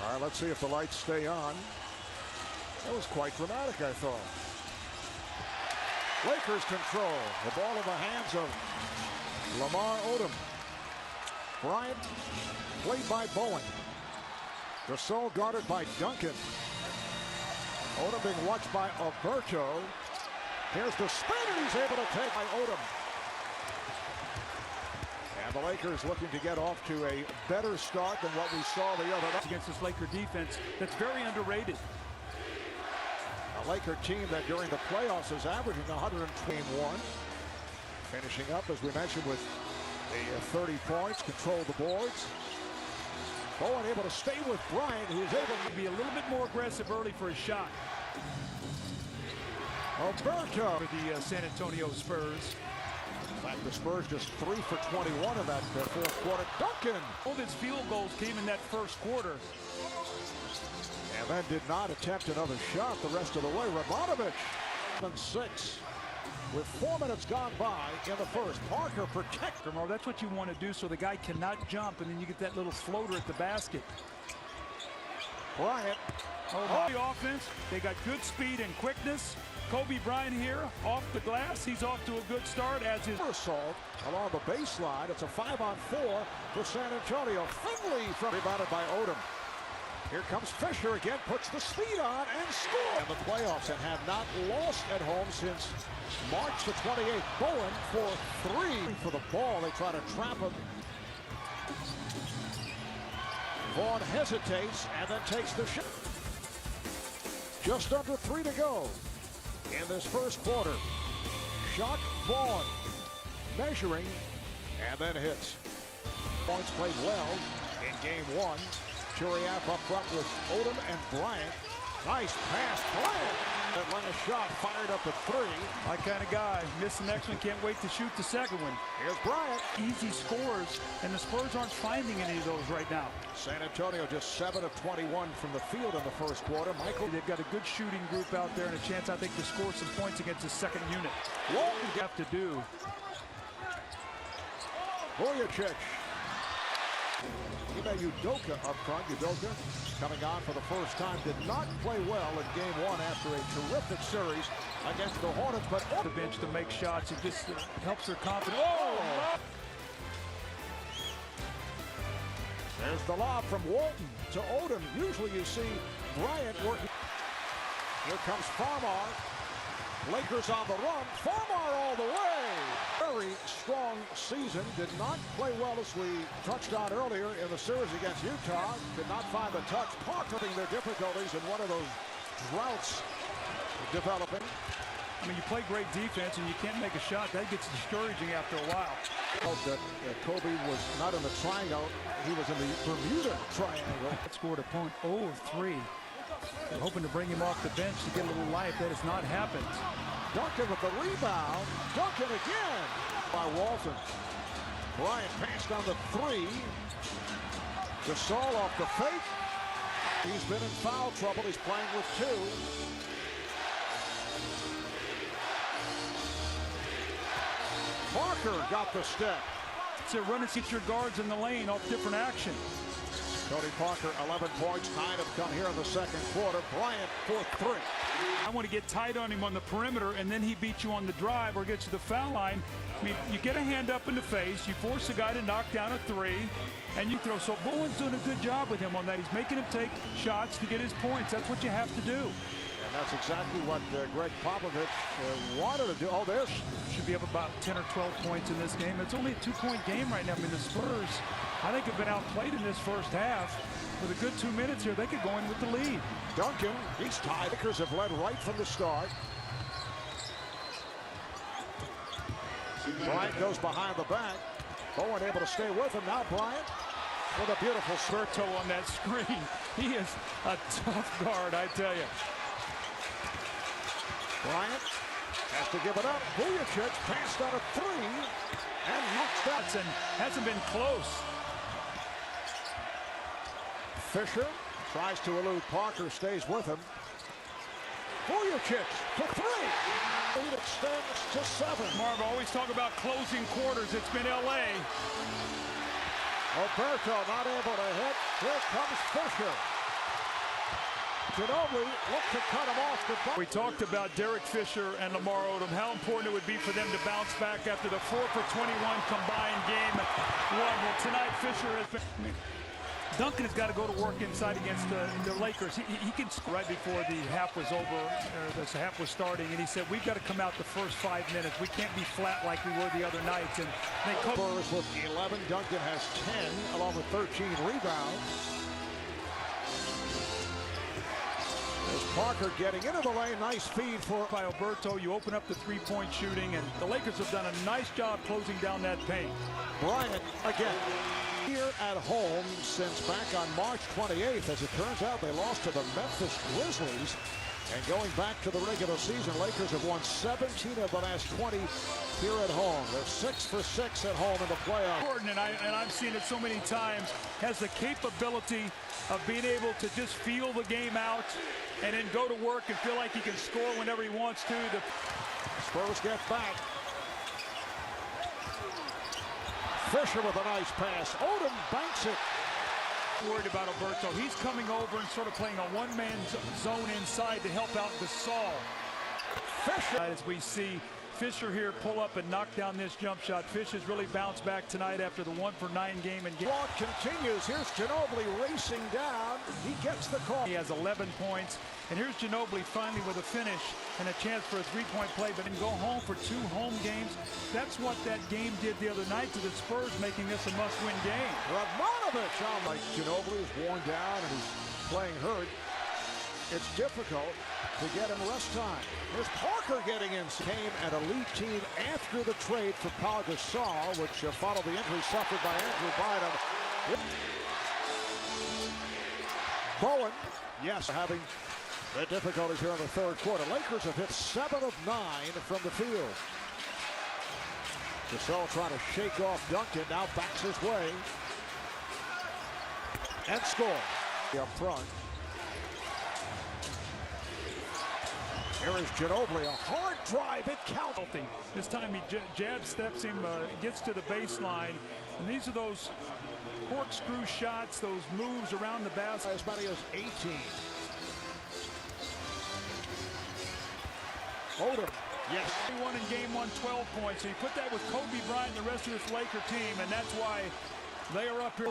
All right, let's see if the lights stay on. That was quite dramatic, I thought. Lakers control. The ball in the hands of Lamar Odom. Bryant played by Bowen. Gasol guarded by Duncan. Odom being watched by Alberto. Here's the spin, and he's able to take by Odom. And the Lakers looking to get off to a better start than what we saw the other night. Against this Laker defense that's very underrated. A Laker team that during the playoffs is averaging 121. Finishing up, as we mentioned, with a 30 points, control the boards. Bowen able to stay with Bryant, who is able to be a little bit more aggressive early for his shot. Alberto for the San Antonio Spurs. In fact, the Spurs just 3 for 21 in that fourth quarter. Duncan! All of his field goals came in that first quarter. And then did not attempt another shot the rest of the way. Radmanovic, 7-6. With 4 minutes gone by in the first. Parker protects him. That's what you want to do so the guy cannot jump, and then you get that little floater at the basket. Bryant. The offense, they got good speed and quickness. Kobe Bryant here off the glass. He's off to a good start as his assault along the baseline. It's a 5-on-4 for San Antonio. Finley from rebounded by Odom. Here comes Fisher again, puts the speed on and scores in the playoffs and have not lost at home since March the 28th. Bowen for 3 for the ball. They try to trap him. Vaughn hesitates and then takes the shot. Just under 3 to go in this first quarter. Shot Vaughn measuring and then hits. Points played well in game 1. Churiaf up front with Odom and Bryant. Nice pass, Bryant. Atlanta shot fired up at 3. My kind of guy. Missed the next one, can't wait to shoot the second one. Here's Bryant. Easy scores, and the Spurs aren't finding any of those right now. San Antonio just 7 of 21 from the field in the first quarter. Michael, they've got a good shooting group out there and a chance, I think, to score some points against the second unit. Walton have to do. Vujicic. Ime Udoka up front. Udoka coming on for the first time. Did not play well in game 1 after a terrific series against the Hornets, but the bench to make shots. It just helps their confidence. Oh! There's the lob from Walton to Odom. Usually you see Bryant working. Here comes Farmar. Lakers on the run. Farmar all the way. Very strong season. Did not play well, as we touched on earlier in the series against Utah. Did not find the touch. Parking their difficulties in one of those droughts developing. I mean, you play great defense and you can't make a shot. That gets discouraging after a while. Hope that Kobe was not in the triangle. He was in the Bermuda Triangle. Scored a point 0 of 3. They're hoping to bring him off the bench to get a little life. That has not happened. Duncan with the rebound. Duncan again by Walton. Bryant passed on the 3. Gasol off the fake. He's been in foul trouble. He's playing with 2. Parker got the step. So run and get your guards in the lane off different action. Tony Parker, 11 points, 9 have come here in the second quarter. Bryant for 3. I want to get tight on him on the perimeter, and then he beats you on the drive or gets to the foul line. I mean, you get a hand up in the face, you force the guy to knock down a 3, and you throw. So Bowen's doing a good job with him on that. He's making him take shots to get his points. That's what you have to do. And that's exactly what Greg Popovich wanted to do. Oh, there should be up about 10 or 12 points in this game. It's only a 2-point game right now. I mean, the Spurs, I think, have been outplayed in this first half. With a good 2 minutes here, they could go in with the lead. Duncan, he's tied. Lakers have led right from the start. Bryant goes behind the back. Bowen able to stay with him. Now Bryant with a beautiful Spurto on that screen. He is a tough guard, I tell you. Bryant has to give it up. Vujicic passed on a 3 and knocks that. Hasn't been close. Fisher tries to elude Parker, stays with him. Vujicic for 3. Lead extends to 7. Marv, always talk about closing quarters. It's been L.A. Alberto not able to hit. Here comes Fisher. Ginobili looked to cut him off. We talked about Derek Fisher and Lamar Odom, how important it would be for them to bounce back after the 4 for 21 combined game one. Well, tonight Fisher has been... Duncan has got to go to work inside against the Lakers. He can score right before the half was over, the half was starting, and he said, we've got to come out the first 5 minutes. We can't be flat like we were the other nights. And they Spurs with 11. Duncan has 10, along with 13 rebounds. There's Parker getting into the lane. Nice feed by Alberto. You open up the three-point shooting, and the Lakers have done a nice job closing down that paint. Bryant again. Here at home since back on March 28th. As it turns out, they lost to the Memphis Grizzlies. And going back to the regular season, Lakers have won 17 of the last 20 here at home. They're 6 for 6 at home in the playoffs. And I've seen it so many times, has the capability of being able to just feel the game out and then go to work and feel like he can score whenever he wants to. The Spurs get back. Fisher with a nice pass. Odom banks it. Worried about Alberto. He's coming over and sort of playing a one-man zone inside to help out Gasol. Fisher. As we see Fisher here pull up and knock down this jump shot. Fish has really bounced back tonight after the 1 for 9 game. And clock continues. Here's Ginobili racing down. He gets the call. He has 11 points. And here's Ginobili finally with a finish and a chance for a three-point play, but then go home for 2 home games. That's what that game did the other night to the Spurs, making this a must-win game. Radmanovich, like Ginobili is worn down and he's playing hurt. It's difficult to get him rest time. Here's Parker getting in. Came an elite team after the trade for Pau Gasol, which followed the injury suffered by Andrew Bynum. Bowen, yes, having the difficulties here in the third quarter. Lakers have hit 7 of 9 from the field. Gasol trying to shake off Duncan, now backs his way. And score. Up front. Here is Ginobili, a hard drive, it counts. This time he jab steps him, gets to the baseline, and these are those corkscrew shots, those moves around the basket. As many as 18. Odom, yes. 31 in game 1, 12 points. So you put that with Kobe Bryant and the rest of this Laker team, and that's why they are up here.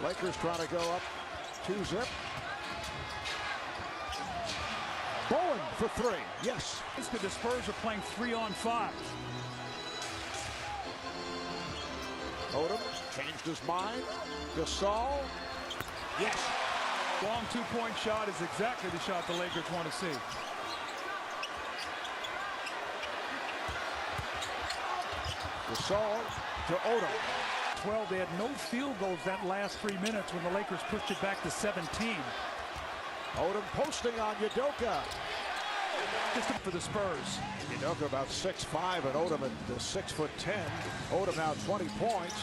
Lakers trying to go up 2-zip. Bowen for 3, yes. The Spurs are playing 3-on-5. Odom changed his mind. Gasol, yes. Long 2-point shot is exactly the shot the Lakers want to see. Gasol to Odom. 12, they had no field goals that last 3 minutes when the Lakers pushed it back to 17. Odom posting on Udoka. Just for the Spurs. Udoka about 6'5", and Odom at 6'10". Odom now 20 points.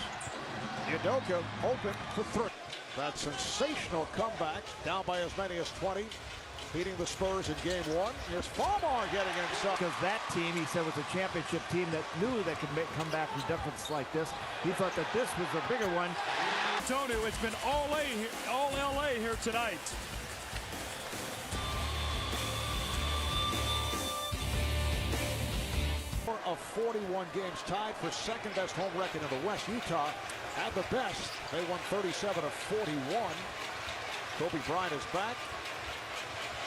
Udoka open for 3. That sensational comeback, down by as many as 20, beating the Spurs in game 1. Here's Farmar getting inside. Because that team, he said, was a championship team that knew they could come back from deficits like this. He thought that this was a bigger one. Tony, it's been all LA here tonight. Of 41 games, tied for second best home record in the West. Utah had the best. They won 37 of 41. Kobe Bryant is back,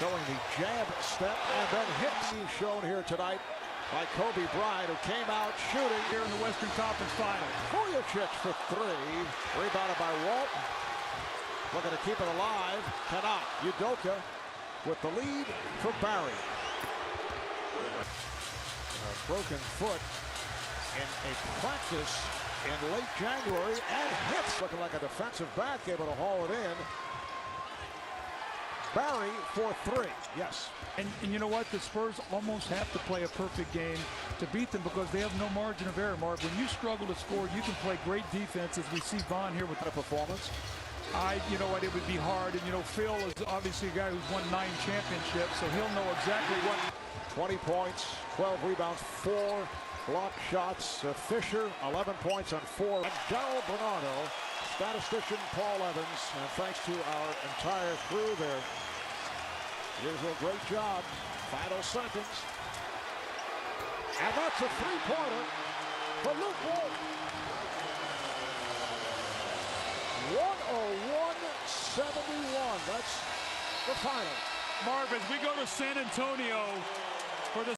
showing the jab step and then hits. He's shown here tonight by Kobe Bryant, who came out shooting here in the Western Conference Final. Vujacic for 3, rebounded by Walton. Looking to keep it alive, cannot. Udoka with the lead for Barry. A broken foot in a practice in late January and hits. Looking like a defensive back, able to haul it in. Barry for 3, yes. And you know what? The Spurs almost have to play a perfect game to beat them because they have no margin of error, Marv. When you struggle to score, you can play great defense, as we see Vaughn here with a performance. You know what, it would be hard. And, you know, Phil is obviously a guy who's won 9 championships, so he'll know exactly what. 20 points, 12 rebounds, 4 block shots. Fisher, 11 points on 4. And Darryl Bernardo, statistician Paul Evans, and thanks to our entire crew there. Here's a great job. Final seconds. And that's a three-pointer for Luke Walton. 101-71. That's the final. Marv, as we go to San Antonio for the